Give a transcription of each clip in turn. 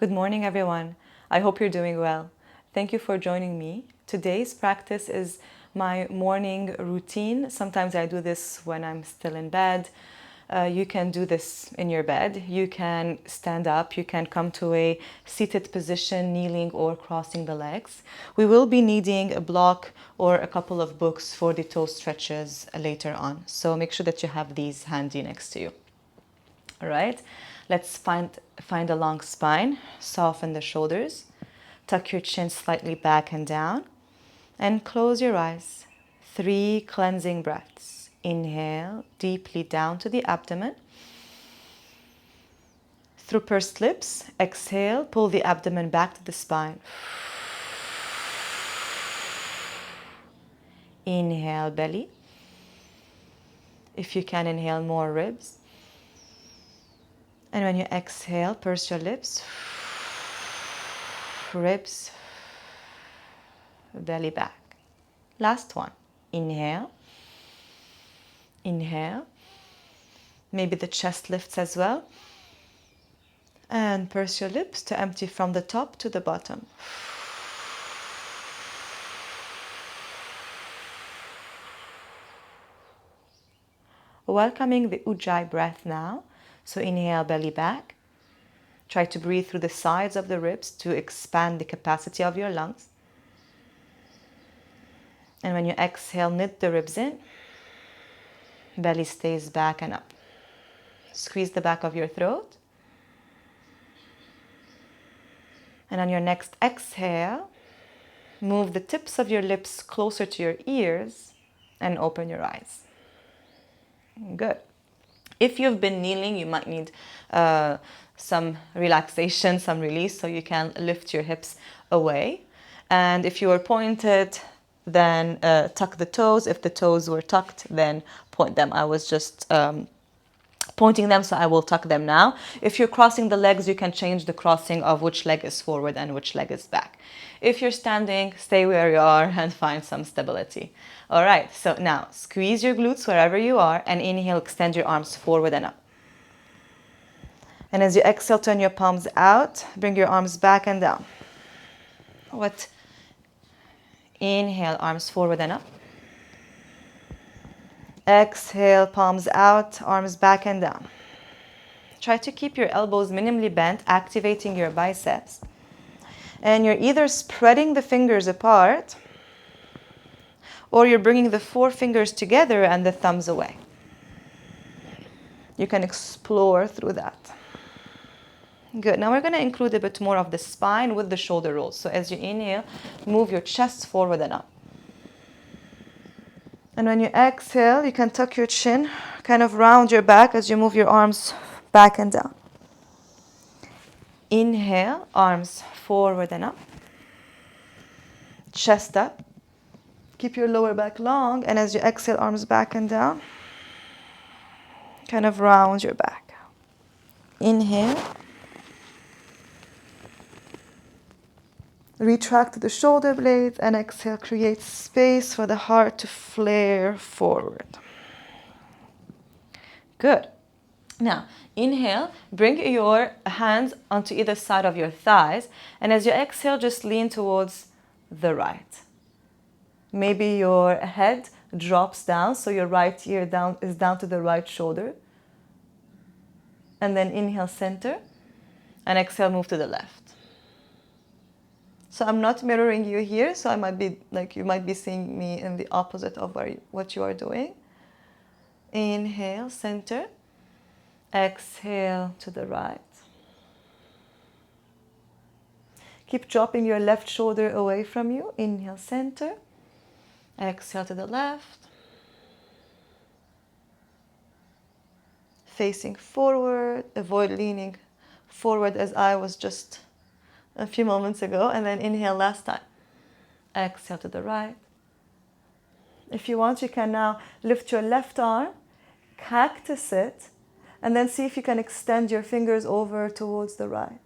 Good morning, everyone. I hope you're doing well. Thank you for joining me. Today's practice is my morning routine. Sometimes I do this when I'm still in bed. You can do this in your bed. You can stand up. You can come to a seated position, kneeling or crossing the legs. We will be needing a block or a couple of books for the toe stretches later on. So make sure that you have these handy next to you. All right, let's find a long spine, soften the shoulders, tuck your chin slightly back and down, and close your eyes. 3 cleansing breaths. Inhale deeply down to the abdomen. Through pursed lips, exhale, pull the abdomen back to the spine. Inhale, belly. If you can, inhale more ribs. And when you exhale, purse your lips, ribs, belly back. Last one. Inhale. Inhale. Maybe the chest lifts as well. And purse your lips to empty from the top to the bottom. Welcoming the Ujjayi breath now. So inhale, belly back. Try to breathe through the sides of the ribs to expand the capacity of your lungs. And when you exhale, knit the ribs in. Belly stays back and up. Squeeze the back of your throat. And on your next exhale, move the tips of your lips closer to your ears and open your eyes. Good. If you've been kneeling, you might need some relaxation, some release, so you can lift your hips away. And if you are pointed, then tuck the toes. If the toes were tucked, then point them. I was just pointing them, so I will tuck them now. If you're crossing the legs, you can change the crossing of which leg is forward and which leg is back. If you're standing, stay where you are and find some stability. All right, so now squeeze your glutes wherever you are and inhale, extend your arms forward and up. And as you exhale, turn your palms out, bring your arms back and down. Inhale, arms forward and up. Exhale, palms out, arms back and down. Try to keep your elbows minimally bent, activating your biceps. And you're either spreading the fingers apart or you're bringing the 4 fingers together and the thumbs away. You can explore through that. Good. Now we're going to include a bit more of the spine with the shoulder rolls. So as you inhale, move your chest forward and up. And when you exhale, you can tuck your chin, kind of round your back as you move your arms back and down. Inhale, arms forward and up. Chest up. Keep your lower back long, and as you exhale, arms back and down. Kind of round your back. Inhale. Retract the shoulder blades, and exhale, create space for the heart to flare forward. Good. Now, inhale, bring your hands onto either side of your thighs, and as you exhale, just lean towards the right. Maybe your head drops down, so your right ear is down to the right shoulder. And then inhale, center, and exhale, move to the left. So I'm not mirroring you here, so you might be seeing me in the opposite of what you are doing. Inhale, center. Exhale to the right. Keep dropping your left shoulder away from you. Inhale, center. Exhale to the left. Facing forward. Avoid leaning forward as I was just a few moments ago. And then inhale last time. Exhale to the right. If you want, you can now lift your left arm, cactus it, and then see if you can extend your fingers over towards the right.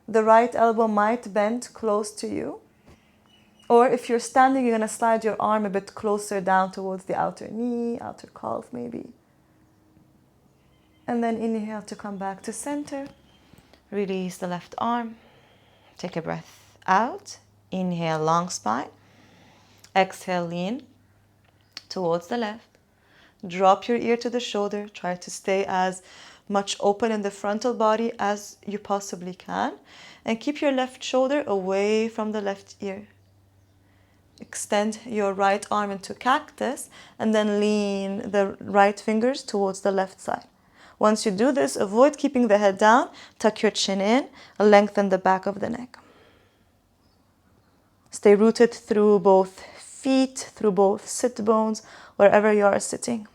The right elbow might bend close to you. Or if you're standing, you're going to slide your arm a bit closer down towards the outer knee, outer calf maybe. And then inhale to come back to center. Release the left arm. Take a breath out. Inhale, long spine. Exhale, lean towards the left. Drop your ear to the shoulder. Try to stay as much open in the frontal body as you possibly can. And keep your left shoulder away from the left ear. Extend your right arm into cactus and then lean the right fingers towards the left side. Once you do this, avoid keeping the head down. Tuck your chin in. Lengthen the back of the neck. Stay rooted through both feet, through both sit bones, wherever you are sitting.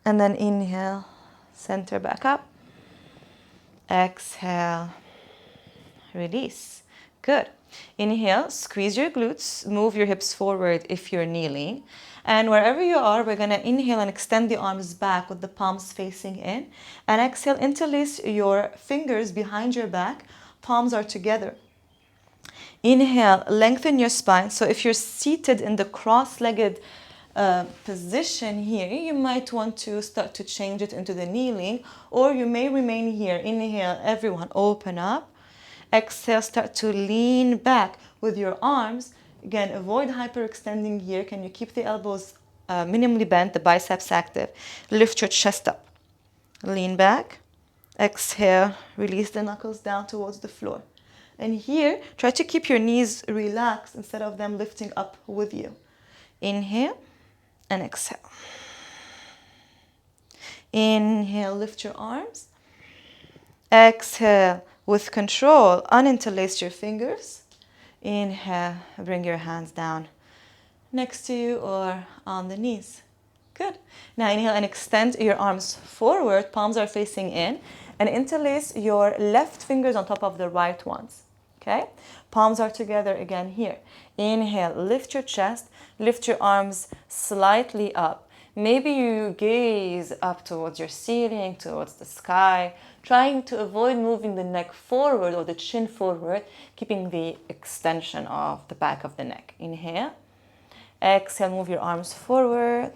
And then inhale, center back up. Exhale, release. Good. Inhale, squeeze your glutes, move your hips forward if you're kneeling. And wherever you are, we're going to inhale and extend the arms back with the palms facing in. And exhale, interlace your fingers behind your back. Palms are together. Inhale, lengthen your spine. So if you're seated in the cross-legged position here, you might want to start to change it into the kneeling, or you may remain here. Inhale, everyone, open up. Exhale, start to lean back with your arms. Again, avoid hyperextending here. Can you keep the elbows minimally bent, the biceps active? Lift your chest up. Lean back. Exhale, release the knuckles down towards the floor. And here, try to keep your knees relaxed instead of them lifting up with you. Inhale and exhale. Inhale, lift your arms. Exhale, with control, uninterlace your fingers. Inhale, bring your hands down next to you or on the knees. Good. Now inhale and extend your arms forward. Palms are facing in. And interlace your left fingers on top of the right ones. Okay? Palms are together again here. Inhale, lift your chest. Lift your arms slightly up. Maybe you gaze up towards your ceiling, towards the sky, trying to avoid moving the neck forward or the chin forward, keeping the extension of the back of the neck. Inhale. Exhale, move your arms forward.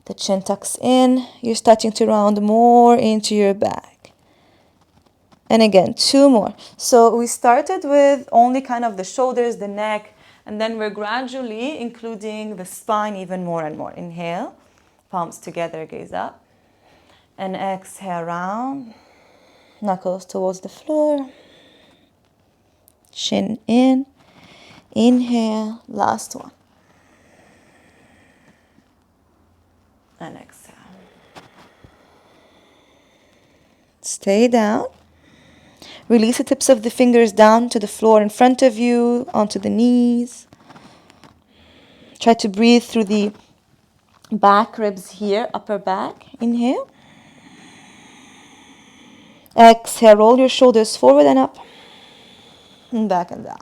The chin tucks in. You're starting to round more into your back. And again, 2 more. So we started with only kind of the shoulders, the neck, and then we're gradually including the spine even more and more. Inhale, palms together, gaze up. And exhale, round. Knuckles towards the floor. Chin in. Inhale, last one. And exhale. Stay down. Release the tips of the fingers down to the floor in front of you, onto the knees. Try to breathe through the back ribs here, upper back. Inhale. Exhale, roll your shoulders forward and up. And back and down.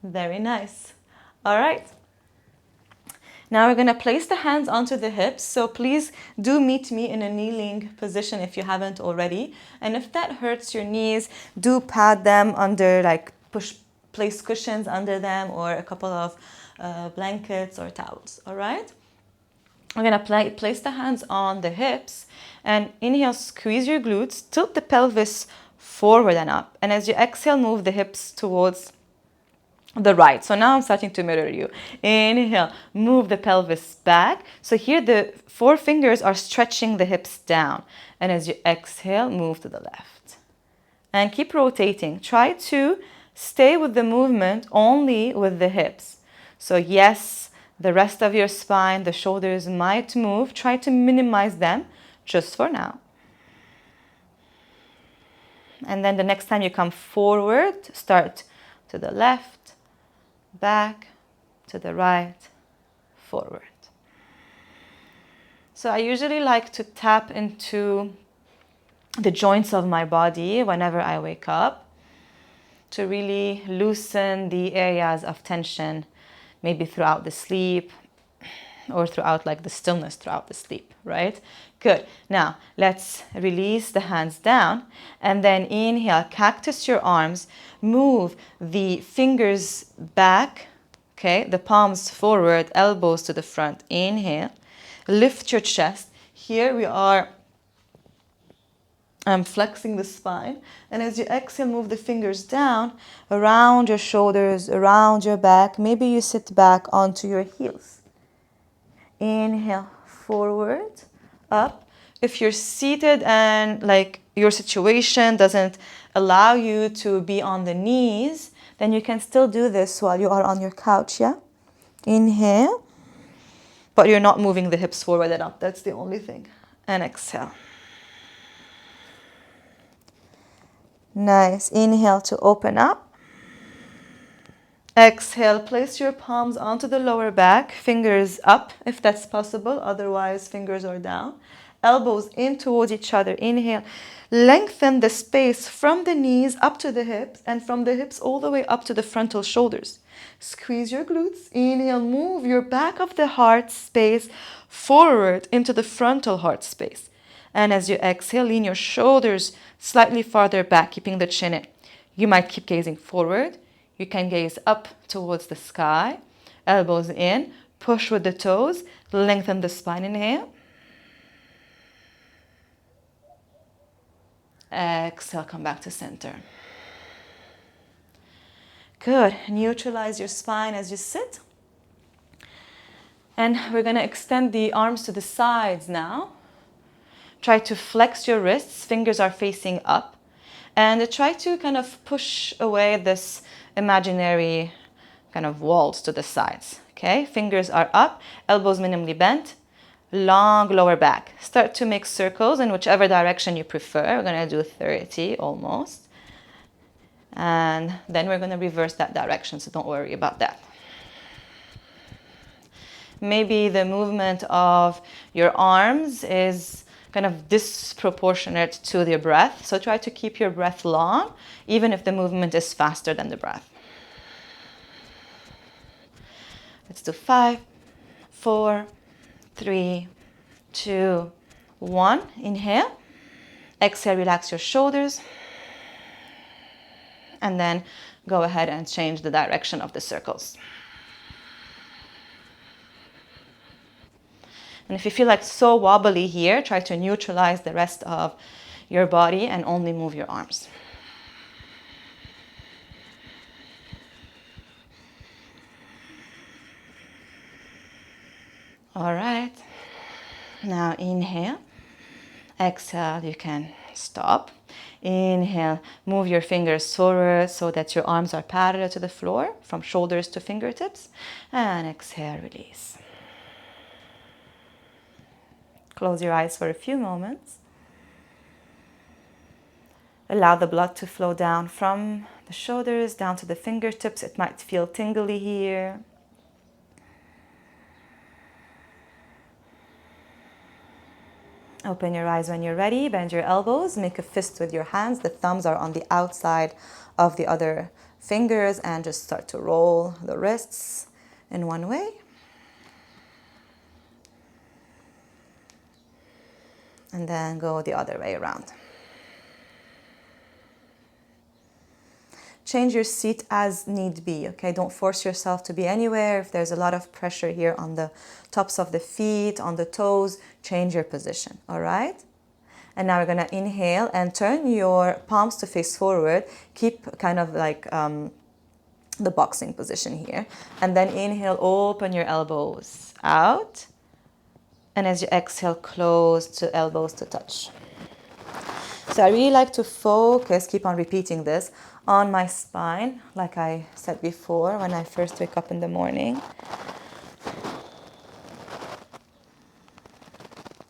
Very nice. All right. Now we're going to place the hands onto the hips. So please do meet me in a kneeling position if you haven't already. And if that hurts your knees, do pad them under, like place cushions under them or a couple of blankets or towels. All right? We're going to place the hands on the hips and inhale, squeeze your glutes, tilt the pelvis forward and up. And as you exhale, move the hips towards the right. So now I'm starting to mirror you. Inhale, move the pelvis back. So here the 4 fingers are stretching the hips down. And as you exhale, move to the left. And keep rotating. Try to stay with the movement only with the hips. So yes, the rest of your spine, the shoulders might move. Try to minimize them just for now. And then the next time you come forward, start to the left, back, to the right, forward. So I usually like to tap into the joints of my body whenever I wake up to really loosen the areas of tension, maybe throughout the sleep or throughout like the stillness throughout the sleep, right? Good. Now let's release the hands down and then inhale, cactus your arms, move the fingers back, okay? The palms forward, elbows to the front. Inhale, lift your chest. here we are flexing the spine. And as you exhale, move the fingers down around your shoulders, around your back. Maybe you sit back onto your heels. Inhale, forward, up. If you're seated and like your situation doesn't allow you to be on the knees, then you can still do this while you are on your couch, yeah? Inhale, but you're not moving the hips forward and up. That's the only thing. And exhale. Nice. Inhale to open up. Exhale, place your palms onto the lower back, fingers up if that's possible, otherwise fingers are down. Elbows in towards each other. Inhale, lengthen the space from the knees up to the hips and from the hips all the way up to the frontal shoulders. Squeeze your glutes. Inhale, move your back of the heart space forward into the frontal heart space. And as you exhale, lean your shoulders slightly farther back, keeping the chin in. You might keep gazing forward. You can gaze up towards the sky. Elbows in. Push with the toes. Lengthen the spine. Inhale. Exhale, come back to center. Good. Neutralize your spine as you sit. And we're going to extend the arms to the sides now. Try to flex your wrists. Fingers are facing up. And try to kind of push away this imaginary kind of walls to the sides. Okay, fingers are up, elbows minimally bent, long lower back. Start to make circles in whichever direction you prefer. We're going to do 30 almost. And then we're going to reverse that direction, so don't worry about that. Maybe the movement of your arms is kind of disproportionate to your breath. So try to keep your breath long, even if the movement is faster than the breath. Let's do 5, 4, 3, 2, 1. Inhale. Exhale, relax your shoulders. And then go ahead and change the direction of the circles. And if you feel like so wobbly here, try to neutralize the rest of your body and only move your arms. All right. Now inhale. Exhale, you can stop. Inhale, move your fingers forward so that your arms are parallel to the floor, from shoulders to fingertips. And exhale, release. Close your eyes for a few moments. Allow the blood to flow down from the shoulders down to the fingertips. It might feel tingly here. Open your eyes when you're ready. Bend your elbows. Make a fist with your hands. The thumbs are on the outside of the other fingers. And just start to roll the wrists in one way. And then go the other way around. Change your seat as need be, okay? Don't force yourself to be anywhere. If there's a lot of pressure here on the tops of the feet, on the toes, change your position, all right? And now we're gonna inhale and turn your palms to face forward. Keep kind of like the boxing position here. And then inhale, open your elbows out. And as you exhale, close to elbows to touch. So I really like to focus, keep on repeating this, on my spine, like I said before, when I first wake up in the morning.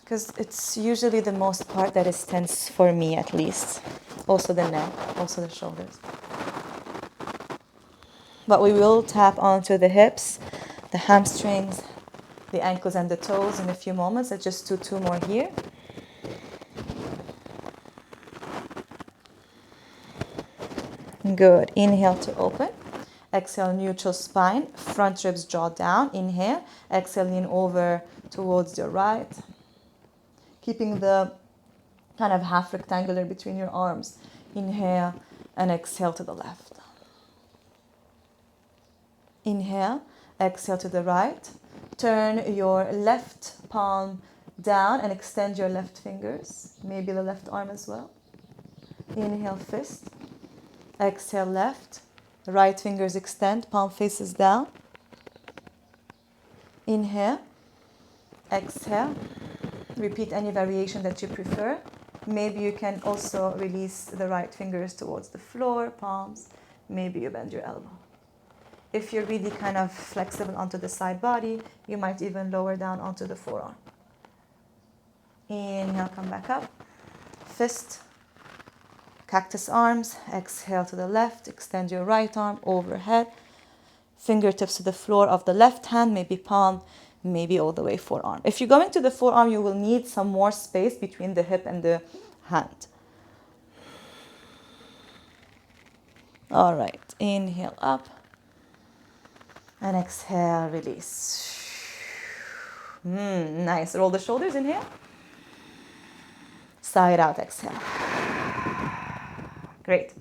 Because it's usually the most part that is tense for me, at least. Also the neck, also the shoulders. But we will tap onto the hips, the hamstrings, the ankles and the toes in a few moments. Let's just do 2 more here. Good. Inhale to open. Exhale, neutral spine. Front ribs draw down. Inhale. Exhale, lean over towards your right. Keeping the kind of half rectangular between your arms. Inhale and exhale to the left. Inhale. Exhale to the right. Turn your left palm down and extend your left fingers, maybe the left arm as well. Inhale, fist. Exhale, left. Right fingers extend, palm faces down. Inhale. Exhale. Repeat any variation that you prefer. Maybe you can also release the right fingers towards the floor, palms. Maybe you bend your elbow. If you're really kind of flexible onto the side body, you might even lower down onto the forearm. Inhale, come back up. Fist. Cactus arms. Exhale to the left. Extend your right arm overhead. Fingertips to the floor of the left hand, maybe palm, maybe all the way forearm. If you're going to the forearm, you will need some more space between the hip and the hand. All right, inhale up and exhale, release. Nice, roll the shoulders, inhale. Side out, exhale. Great.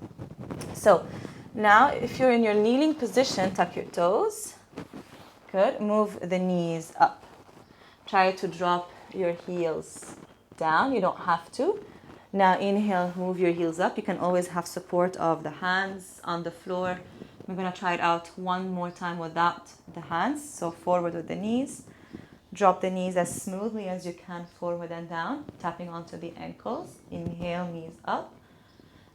So now if you're in your kneeling position, tuck your toes. Good. Move the knees up. Try to drop your heels down. You don't have to. Now inhale, move your heels up. You can always have support of the hands on the floor. We're going to try it out one more time without the hands. So forward with the knees. Drop the knees as smoothly as you can forward and down, tapping onto the ankles. Inhale, knees up.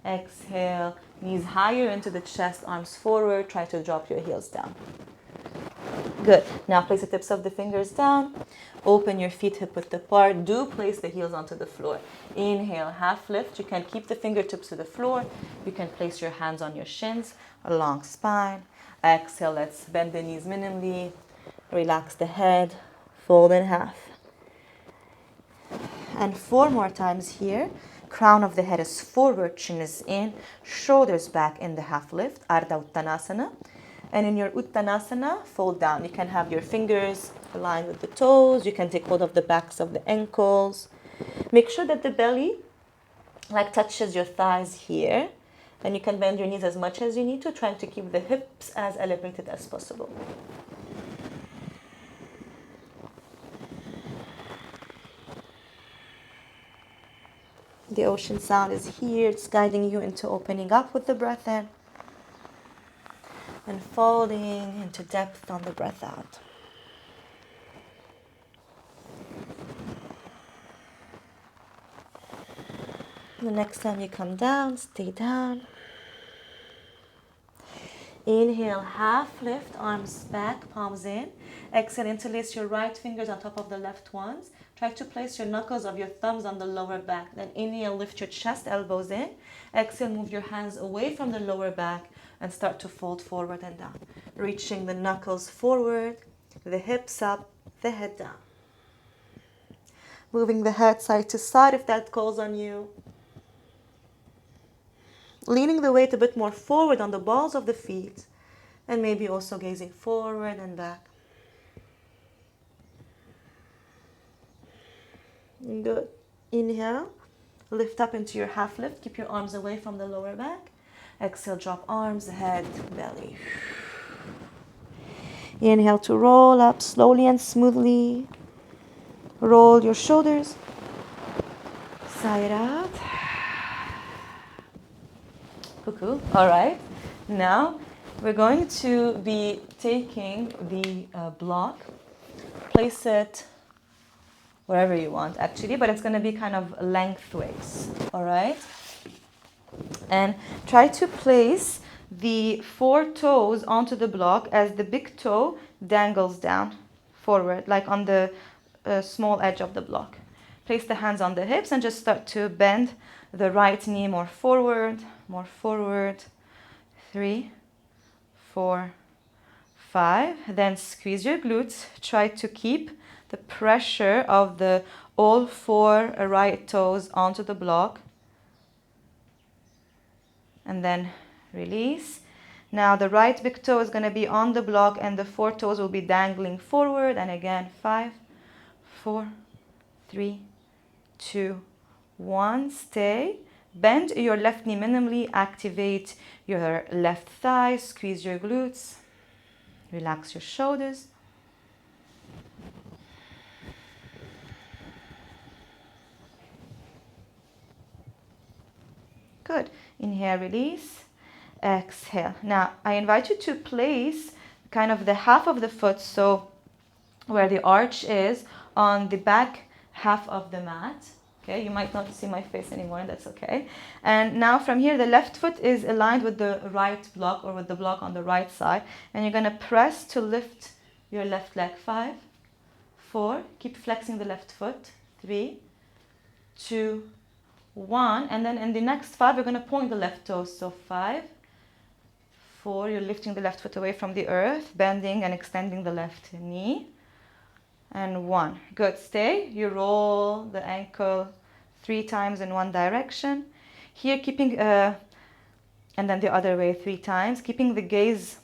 Exhale, knees higher into the chest, arms forward. Try to drop your heels down. Good. Now place the tips of the fingers down. Open your feet hip width apart. Do place the heels onto the floor. Inhale, half lift. You can keep the fingertips to the floor. You can place your hands on your shins, a long spine. Exhale, let's bend the knees minimally. Relax the head. Fold in half. And 4 more times here. Crown of the head is forward, chin is in, shoulders back in the half lift, Ardha Uttanasana. And in your Uttanasana, fold down. You can have your fingers aligned with the toes. You can take hold of the backs of the ankles. Make sure that the belly touches your thighs here. And you can bend your knees as much as you need to, trying to keep the hips as elevated as possible. The ocean sound is here. It's guiding you into opening up with the breath in and folding into depth on the breath out. The next time you come down, stay down. Inhale, half lift, arms back, palms in. Exhale, interlace your right fingers on top of the left ones. Try to place your knuckles of your thumbs on the lower back. Then inhale, lift your chest, elbows in. Exhale, move your hands away from the lower back and start to fold forward and down. Reaching the knuckles forward, the hips up, the head down. Moving the head side to side if that calls on you. Leaning the weight a bit more forward on the balls of the feet. And maybe also gazing forward and back. Good. Inhale. Lift up into your half lift. Keep your arms away from the lower back. Exhale, drop arms, head, belly. Inhale to roll up slowly and smoothly. Roll your shoulders. Side out. Cuckoo. All right. Now we're going to be taking the block. Place it wherever you want, actually, but it's going to be kind of lengthways. All right. And try to place the 4 toes onto the block as the big toe dangles down forward, like on the small edge of the block. Place the hands on the hips and just start to bend the right knee more forward. 3, 4, 5. Then squeeze your glutes. Try to keep the pressure of the all 4 right toes onto the block. And then release. Now the right big toe is going to be on the block and the 4 toes will be dangling forward. And again, 5, 4, 3, 2, 1. Stay. Bend your left knee minimally. Activate your left thigh. Squeeze your glutes. Relax your shoulders. Good. Inhale, release. Exhale. Now, I invite you to place kind of the half of the foot, so where the arch is, on the back half of the mat. Okay, you might not see my face anymore, that's okay. And now from here, the left foot is aligned with the right block, or with the block on the right side. And you're gonna press to lift your left leg. 5, 4, keep flexing the left foot. 3, 2, 1. And then in the next 5, you're gonna point the left toes. So 5, 4, you're lifting the left foot away from the earth, bending and extending the left knee. And 1. Good. Stay. You roll the ankle 3 times in one direction. Here, keeping, and then the other way 3 times. Keeping the gaze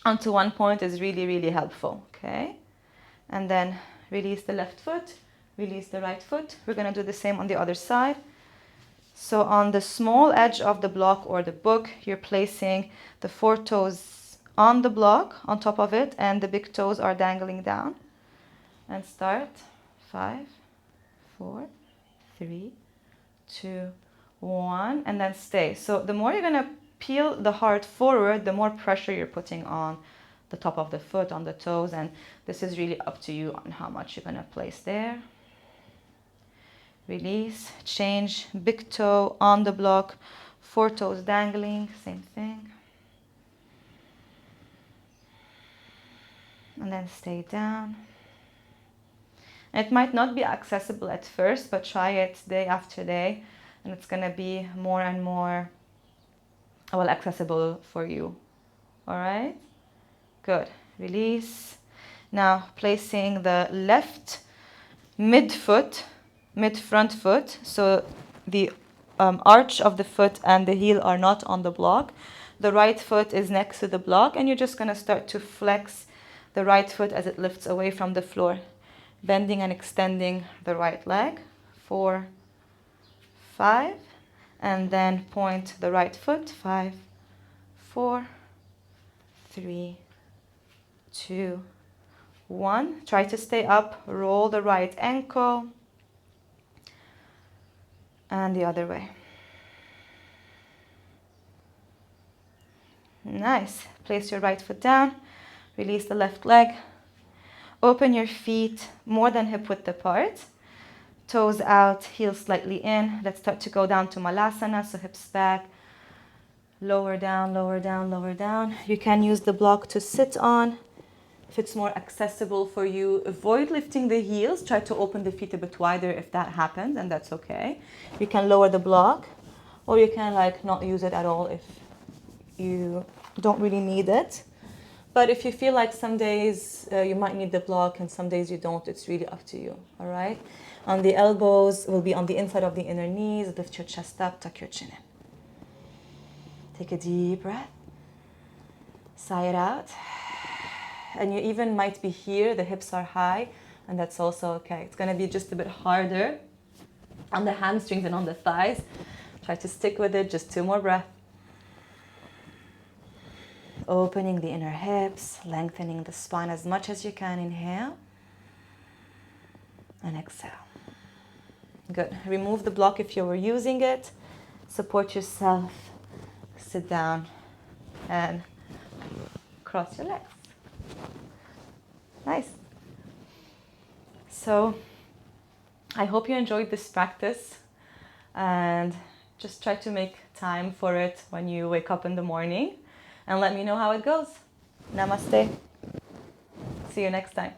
onto one point is really, really helpful. Okay. And then release the left foot, release the right foot. We're going to do the same on the other side. So on the small edge of the block or the book, you're placing the 4 toes on the block, on top of it, and the big toes are dangling down. And start. 5, 4, 3, 2, 1, and then stay. So the more you're going to peel the heart forward, the more pressure you're putting on the top of the foot, on the toes, and this is really up to you on how much you're going to place there. Release, change, big toe on the block, 4 toes dangling, same thing. And then stay down. It might not be accessible at first, but try it day after day, and it's going to be more and more, well, accessible for you. All right? Good. Release. Now, placing the left mid-front foot, so the arch of the foot and the heel are not on the block. The right foot is next to the block, and you're just going to start to flex the right foot as it lifts away from the floor. Bending and extending the right leg. 4, 5, and then point the right foot. 5, 4, 3, 2, 1. Try to stay up. Roll the right ankle. And the other way. Nice. Place your right foot down. Release the left leg. Open your feet more than hip width apart. Toes out, heels slightly in. Let's start to go down to Malasana, so hips back. Lower down, lower down, lower down. You can use the block to sit on. If it's more accessible for you, avoid lifting the heels. Try to open the feet a bit wider if that happens, and that's okay. You can lower the block, or you can not use it at all if you don't really need it. But if you feel like some days you might need the block and some days you don't, it's really up to you, all right? On the elbows will be on the inside of the inner knees. Lift your chest up, tuck your chin in. Take a deep breath. Sigh it out. And you even might be here, the hips are high, and that's also okay. It's going to be just a bit harder on the hamstrings and on the thighs. Try to stick with it, just 2 more breaths. Opening the inner hips, lengthening the spine as much as you can. Inhale and exhale. Good. Remove the block if you were using it. Support yourself. Sit down and cross your legs. Nice. So I hope you enjoyed this practice, and just try to make time for it when you wake up in the morning, and let me know how it goes. Namaste. See you next time.